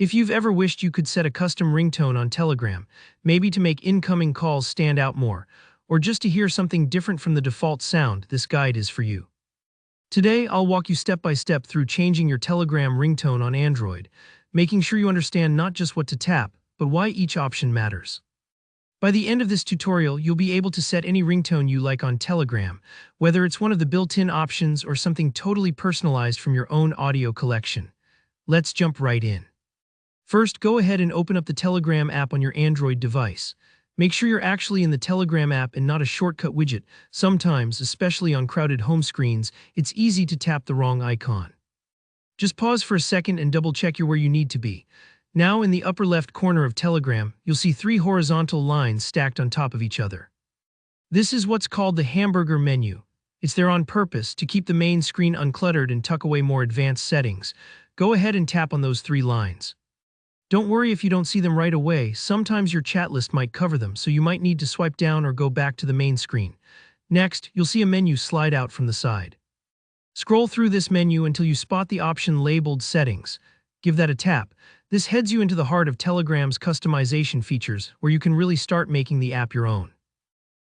If you've ever wished you could set a custom ringtone on Telegram, maybe to make incoming calls stand out more, or just to hear something different from the default sound, this guide is for you. Today, I'll walk you step by step through changing your Telegram ringtone on Android, making sure you understand not just what to tap, but why each option matters. By the end of this tutorial, you'll be able to set any ringtone you like on Telegram, whether it's one of the built-in options or something totally personalized from your own audio collection. Let's jump right in. First, go ahead and open up the Telegram app on your Android device. Make sure you're actually in the Telegram app and not a shortcut widget. Sometimes, especially on crowded home screens, it's easy to tap the wrong icon. Just pause for a second and double-check you're where you need to be. Now, in the upper left corner of Telegram, you'll see 3 horizontal lines stacked on top of each other. This is what's called the hamburger menu. It's there on purpose to keep the main screen uncluttered and tuck away more advanced settings. Go ahead and tap on those 3 lines. Don't worry if you don't see them right away. Sometimes your chat list might cover them, so you might need to swipe down or go back to the main screen. Next, you'll see a menu slide out from the side. Scroll through this menu until you spot the option labeled Settings. Give that a tap. This heads you into the heart of Telegram's customization features, where you can really start making the app your own.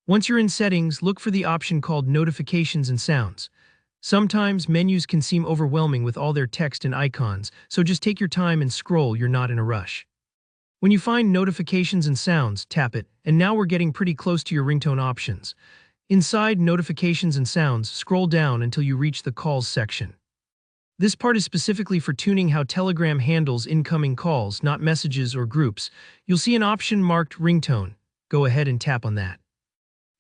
Once you're in Settings, look for the option called Notifications and Sounds. Sometimes menus can seem overwhelming with all their text and icons, so just take your time and scroll, you're not in a rush. When you find Notifications and Sounds, tap it, and now we're getting pretty close to your ringtone options. Inside Notifications and Sounds, scroll down until you reach the Calls section. This part is specifically for tuning how Telegram handles incoming calls, not messages or groups. You'll see an option marked Ringtone. Go ahead and tap on that.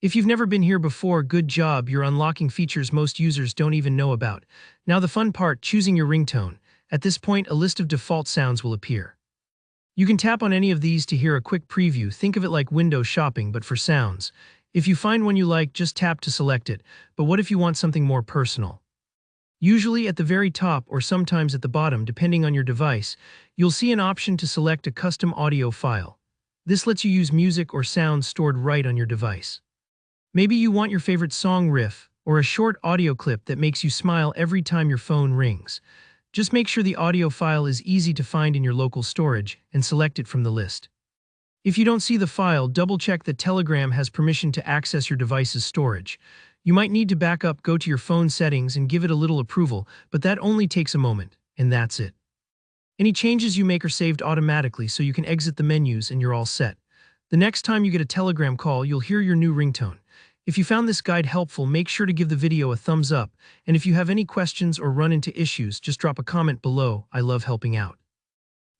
If you've never been here before, good job, you're unlocking features most users don't even know about. Now the fun part, choosing your ringtone. At this point, a list of default sounds will appear. You can tap on any of these to hear a quick preview. Think of it like window shopping, but for sounds. If you find one you like, just tap to select it. But what if you want something more personal? Usually at the very top or sometimes at the bottom, depending on your device, you'll see an option to select a custom audio file. This lets you use music or sounds stored right on your device. Maybe you want your favorite song riff, or a short audio clip that makes you smile every time your phone rings. Just make sure the audio file is easy to find in your local storage, and select it from the list. If you don't see the file, double-check that Telegram has permission to access your device's storage. You might need to back up, go to your phone settings, and give it a little approval, but that only takes a moment, and that's it. Any changes you make are saved automatically, so you can exit the menus and you're all set. The next time you get a Telegram call, you'll hear your new ringtone. If you found this guide helpful, make sure to give the video a thumbs up, and if you have any questions or run into issues, just drop a comment below. I love helping out.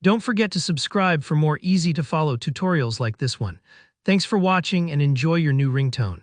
Don't forget to subscribe for more easy-to-follow tutorials like this one. Thanks for watching and enjoy your new ringtone.